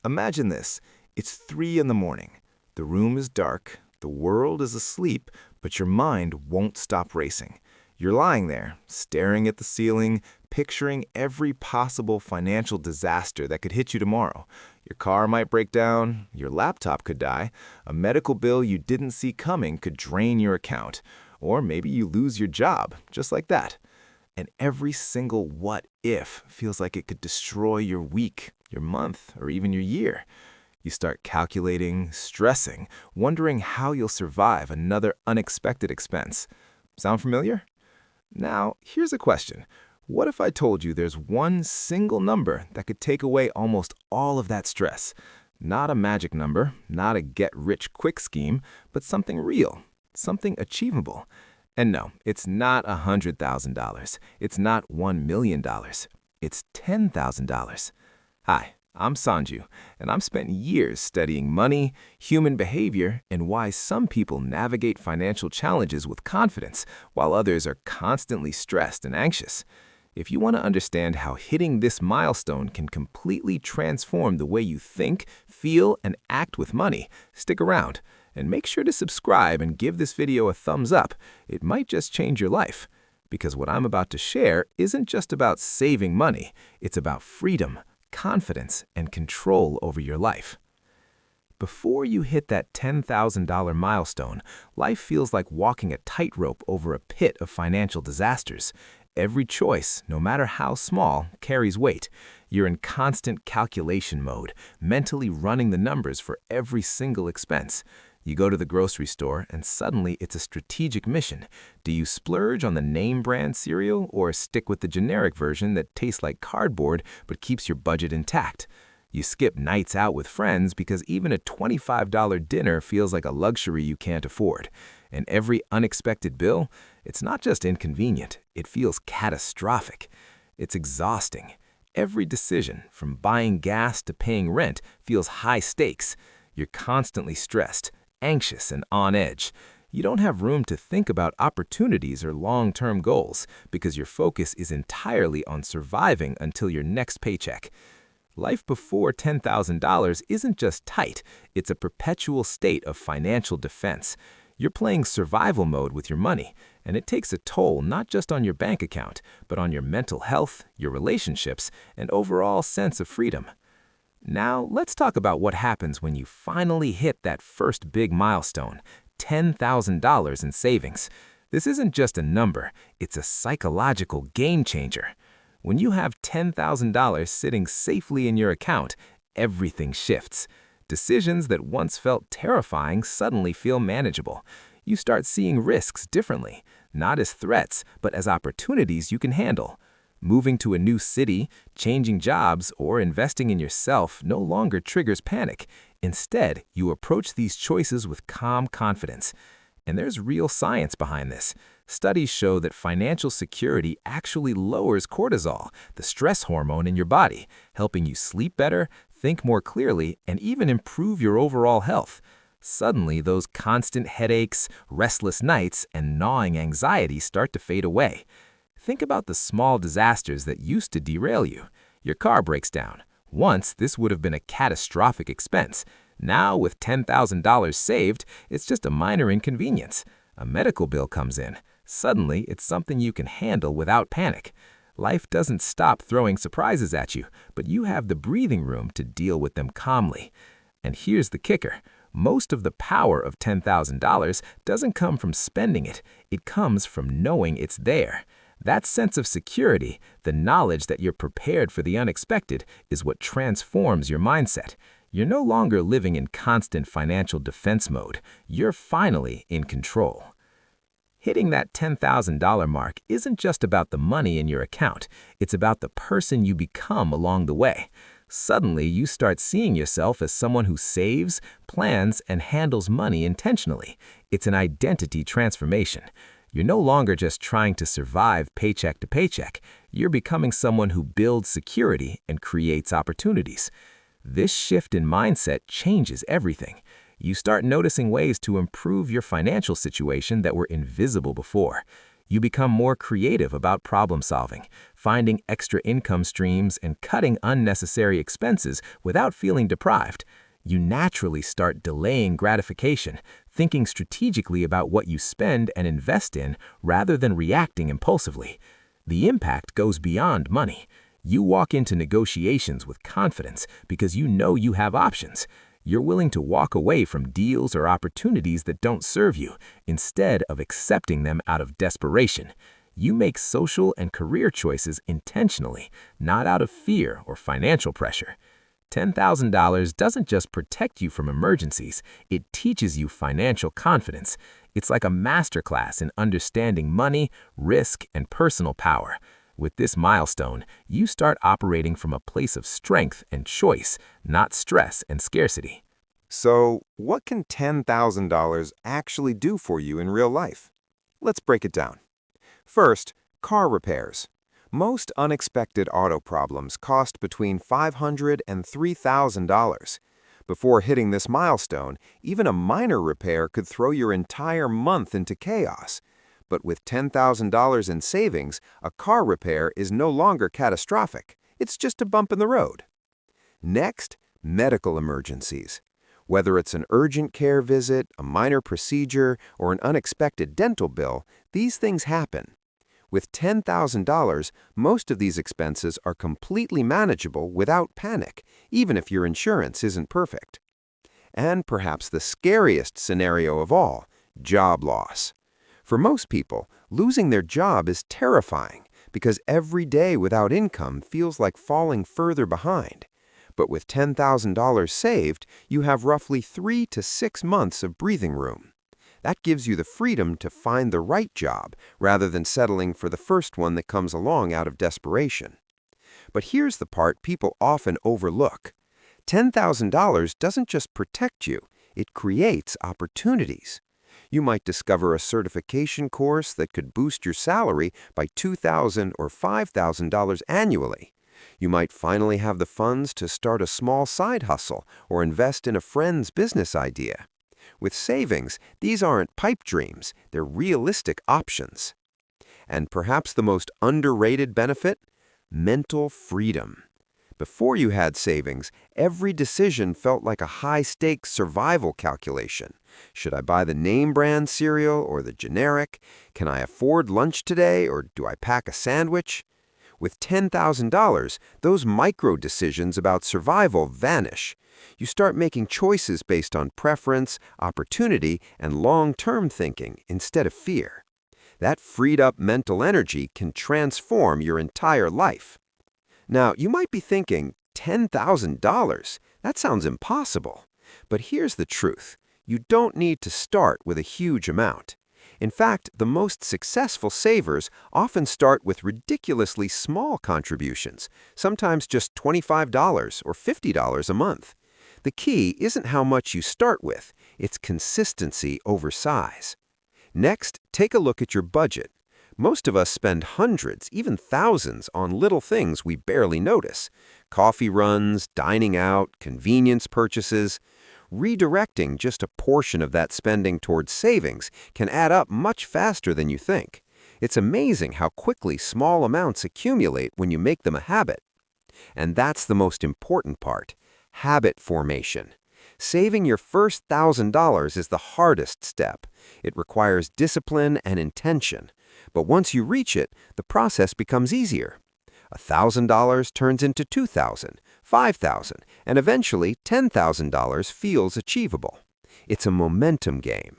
Imagine this. It's 3 in the morning. The room is dark, the world is asleep, but your mind won't stop racing. You're lying there, staring at the ceiling, picturing every possible financial disaster that could hit you tomorrow. Your car might break down, your laptop could die, a medical bill you didn't see coming could drain your account, or maybe you lose your job, just like that. And every single what if feels like it could destroy your week, your month, or even your year. You start calculating, stressing, wondering how you'll survive another unexpected expense. Sound familiar? Now, here's a question. What if I told you there's one single number that could take away almost all of that stress? Not a magic number, not a get-rich-quick scheme, but something real, something achievable. And no, it's not $100,000. It's not $1 million. It's $10,000. Hi, I'm Sanju, and I've spent years studying money, human behavior, and why some people navigate financial challenges with confidence, while others are constantly stressed and anxious. If you want to understand how hitting this milestone can completely transform the way you think, feel, and act with money, stick around. And make sure to subscribe and give this video a thumbs up. It might just change your life. Because what I'm about to share isn't just about saving money, it's about freedom, confidence, and control over your life. Before you hit that $10,000 milestone, life feels like walking a tightrope over a pit of financial disasters. Every choice, no matter how small, carries weight. You're in constant calculation mode, mentally running the numbers for every single expense. You go to the grocery store, and suddenly it's a strategic mission. Do you splurge on the name brand cereal or stick with the generic version that tastes like cardboard but keeps your budget intact? You skip nights out with friends because even a $25 dinner feels like a luxury you can't afford. And every unexpected bill, it's not just inconvenient, it feels catastrophic. It's exhausting. Every decision, from buying gas to paying rent, feels high stakes. You're constantly stressed, anxious, and on edge. You don't have room to think about opportunities or long-term goals because your focus is entirely on surviving until your next paycheck. Life before $10,000 isn't just tight, it's a perpetual state of financial defense. You're playing survival mode with your money, and it takes a toll not just on your bank account, but on your mental health, your relationships, and overall sense of freedom. Now, let's talk about what happens when you finally hit that first big milestone, $10,000 in savings. This isn't just a number, it's a psychological game changer. When you have $10,000 sitting safely in your account, everything shifts. Decisions that once felt terrifying suddenly feel manageable. You start seeing risks differently, not as threats, but as opportunities you can handle. Moving to a new city, changing jobs, or investing in yourself no longer triggers panic. Instead, you approach these choices with calm confidence. And there's real science behind this. Studies show that financial security actually lowers cortisol, the stress hormone in your body, helping you sleep better, think more clearly, and even improve your overall health. Suddenly, those constant headaches, restless nights, and gnawing anxiety start to fade away. Think about the small disasters that used to derail you. Your car breaks down. Once, this would have been a catastrophic expense. Now, with $10,000 saved, it's just a minor inconvenience. A medical bill comes in. Suddenly, it's something you can handle without panic. Life doesn't stop throwing surprises at you, but you have the breathing room to deal with them calmly. And here's the kicker. Most of the power of $10,000 doesn't come from spending it. It comes from knowing it's there. That sense of security, the knowledge that you're prepared for the unexpected, is what transforms your mindset. You're no longer living in constant financial defense mode. You're finally in control. Hitting that $10,000 mark isn't just about the money in your account. It's about the person you become along the way. Suddenly, you start seeing yourself as someone who saves, plans, and handles money intentionally. It's an identity transformation. You're no longer just trying to survive paycheck to paycheck. You're becoming someone who builds security and creates opportunities. This shift in mindset changes everything. You start noticing ways to improve your financial situation that were invisible before. You become more creative about problem solving, finding extra income streams and cutting unnecessary expenses without feeling deprived. You naturally start delaying gratification, thinking strategically about what you spend and invest in rather than reacting impulsively. The impact goes beyond money. You walk into negotiations with confidence because you know you have options. You're willing to walk away from deals or opportunities that don't serve you, instead of accepting them out of desperation. You make social and career choices intentionally, not out of fear or financial pressure. $10,000 doesn't just protect you from emergencies, it teaches you financial confidence. It's like a masterclass in understanding money, risk, and personal power. With this milestone, you start operating from a place of strength and choice, not stress and scarcity. So, what can $10,000 actually do for you in real life? Let's break it down. First, car repairs. Most unexpected auto problems cost between $500 and $3,000. Before hitting this milestone, even a minor repair could throw your entire month into chaos. But with $10,000 in savings, a car repair is no longer catastrophic. It's just a bump in the road. Next, medical emergencies. Whether it's an urgent care visit, a minor procedure, or an unexpected dental bill, these things happen. With $10,000, most of these expenses are completely manageable without panic, even if your insurance isn't perfect. And perhaps the scariest scenario of all, job loss. For most people, losing their job is terrifying because every day without income feels like falling further behind. But with $10,000 saved, you have roughly 3 to 6 months of breathing room. That gives you the freedom to find the right job rather than settling for the first one that comes along out of desperation. But here's the part people often overlook. $10,000 doesn't just protect you, it creates opportunities. You might discover a certification course that could boost your salary by $2,000 or $5,000 annually. You might finally have the funds to start a small side hustle or invest in a friend's business idea. With savings, these aren't pipe dreams, they're realistic options. And perhaps the most underrated benefit? Mental freedom. Before you had savings, every decision felt like a high-stakes survival calculation. Should I buy the name brand cereal or the generic? Can I afford lunch today or do I pack a sandwich? With $10,000, those micro decisions about survival vanish. You start making choices based on preference, opportunity, and long-term thinking instead of fear. That freed-up mental energy can transform your entire life. Now, you might be thinking, $10,000? That sounds impossible. But here's the truth. You don't need to start with a huge amount. In fact, the most successful savers often start with ridiculously small contributions, sometimes just $25 or $50 a month. The key isn't how much you start with, it's consistency over size. Next, take a look at your budget. Most of us spend hundreds, even thousands, on little things we barely notice. Coffee runs, dining out, convenience purchases. Redirecting just a portion of that spending towards savings can add up much faster than you think. It's amazing how quickly small amounts accumulate when you make them a habit. And that's the most important part, habit formation. Saving your first $1,000 is the hardest step. It requires discipline and intention. But once you reach it, the process becomes easier. $1,000 turns into $2,000, $5,000, and eventually $10,000 feels achievable. It's a momentum game.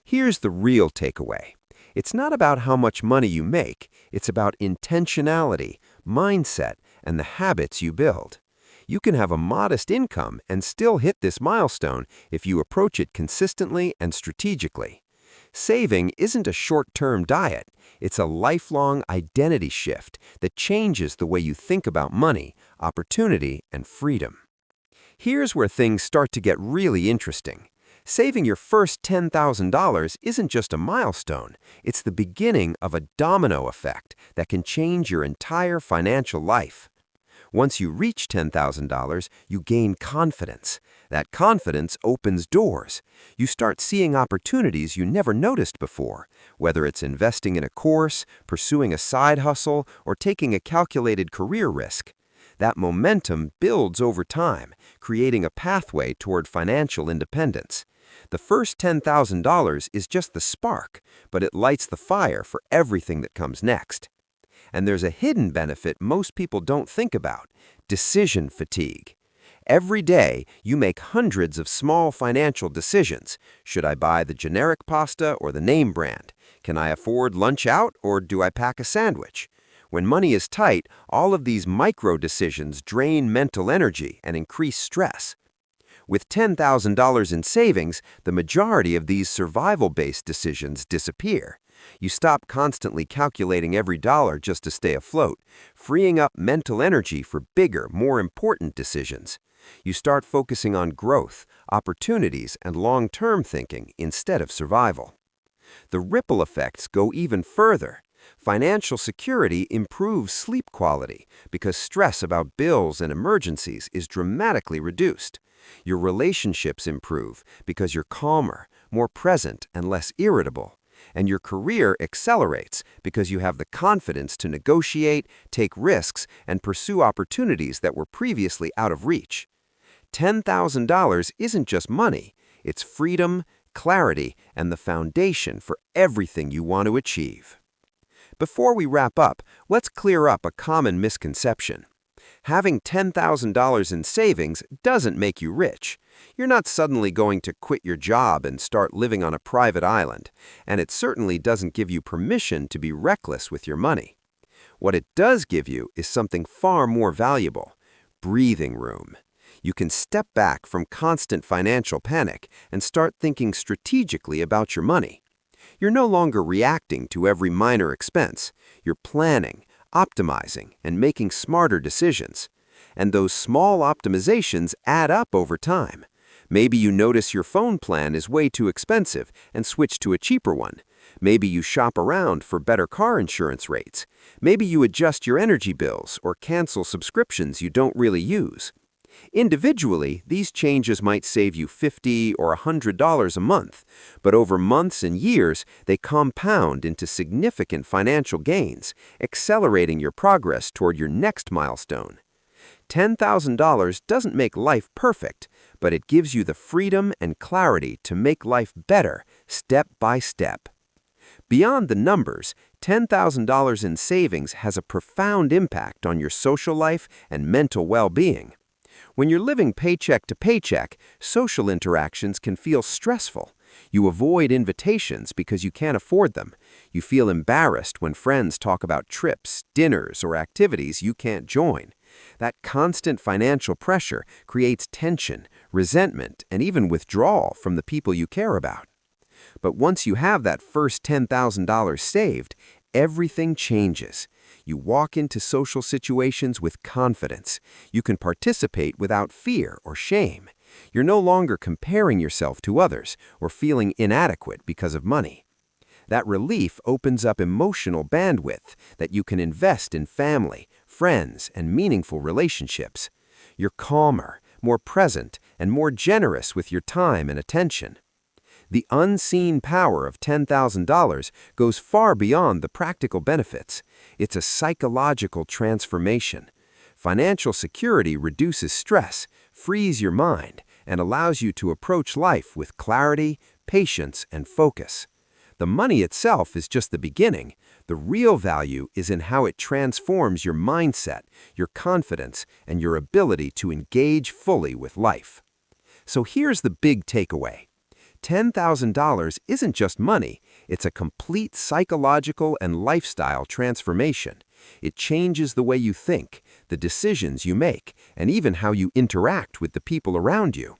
Here's the real takeaway. It's not about how much money you make, it's about intentionality, mindset, and the habits you build. You can have a modest income and still hit this milestone if you approach it consistently and strategically. Saving isn't a short-term diet. It's a lifelong identity shift that changes the way you think about money, opportunity, and freedom. Here's where things start to get really interesting. Saving your first $10,000 isn't just a milestone. It's the beginning of a domino effect that can change your entire financial life. Once you reach $10,000, you gain confidence. That confidence opens doors. You start seeing opportunities you never noticed before, whether it's investing in a course, pursuing a side hustle, or taking a calculated career risk. That momentum builds over time, creating a pathway toward financial independence. The first $10,000 is just the spark, but it lights the fire for everything that comes next. And there's a hidden benefit most people don't think about: decision fatigue. Every day, you make hundreds of small financial decisions. Should I buy the generic pasta or the name brand? Can I afford lunch out, or do I pack a sandwich? When money is tight, all of these micro decisions drain mental energy and increase stress. With $10,000 in savings, the majority of these survival-based decisions disappear. You stop constantly calculating every dollar just to stay afloat, freeing up mental energy for bigger, more important decisions. You start focusing on growth, opportunities, and long-term thinking instead of survival. The ripple effects go even further. Financial security improves sleep quality because stress about bills and emergencies is dramatically reduced. Your relationships improve because you're calmer, more present, and less irritable. And your career accelerates because you have the confidence to negotiate, take risks, and pursue opportunities that were previously out of reach. $10,000 isn't just money, it's freedom, clarity, and the foundation for everything you want to achieve. Before we wrap up, let's clear up a common misconception. Having $10,000 in savings doesn't make you rich. You're not suddenly going to quit your job and start living on a private island, and it certainly doesn't give you permission to be reckless with your money. What it does give you is something far more valuable: breathing room. You can step back from constant financial panic and start thinking strategically about your money. You're no longer reacting to every minor expense. You're planning, optimizing, and making smarter decisions. And those small optimizations add up over time. Maybe you notice your phone plan is way too expensive and switch to a cheaper one. Maybe you shop around for better car insurance rates. Maybe you adjust your energy bills or cancel subscriptions you don't really use. Individually, these changes might save you $50 or $100 a month, but over months and years, they compound into significant financial gains, accelerating your progress toward your next milestone. $10,000 doesn't make life perfect, but it gives you the freedom and clarity to make life better step by step. Beyond the numbers, $10,000 in savings has a profound impact on your social life and mental well-being. When you're living paycheck to paycheck, social interactions can feel stressful. You avoid invitations because you can't afford them. You feel embarrassed when friends talk about trips, dinners, or activities you can't join. That constant financial pressure creates tension, resentment, and even withdrawal from the people you care about. But once you have that first $10,000 saved, everything changes. You walk into social situations with confidence. You can participate without fear or shame. You're no longer comparing yourself to others or feeling inadequate because of money. That relief opens up emotional bandwidth that you can invest in family, friends, and meaningful relationships. You're calmer, more present, and more generous with your time and attention. The unseen power of $10,000 goes far beyond the practical benefits. It's a psychological transformation. Financial security reduces stress, frees your mind, and allows you to approach life with clarity, patience, and focus. The money itself is just the beginning. The real value is in how it transforms your mindset, your confidence, and your ability to engage fully with life. So here's the big takeaway. $10,000 isn't just money, it's a complete psychological and lifestyle transformation. It changes the way you think, the decisions you make, and even how you interact with the people around you.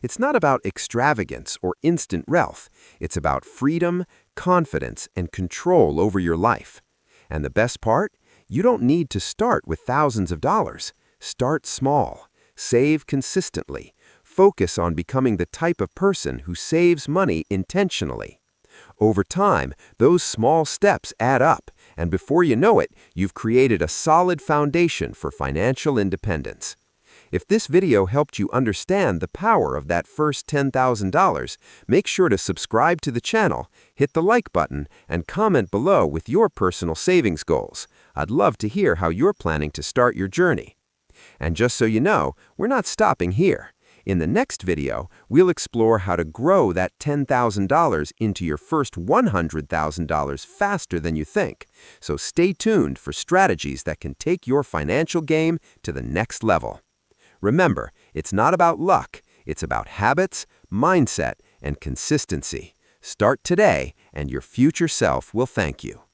It's not about extravagance or instant wealth. It's about freedom, confidence, and control over your life. And the best part? You don't need to start with thousands of dollars. Start small. Save consistently. Focus on becoming the type of person who saves money intentionally. Over time, those small steps add up, and before you know it, you've created a solid foundation for financial independence. If this video helped you understand the power of that first $10,000, make sure to subscribe to the channel, hit the like button, and comment below with your personal savings goals. I'd love to hear how you're planning to start your journey. And just so you know, we're not stopping here. In the next video, we'll explore how to grow that $10,000 into your first $100,000 faster than you think. So stay tuned for strategies that can take your financial game to the next level. Remember, it's not about luck, it's about habits, mindset, and consistency. Start today, and your future self will thank you.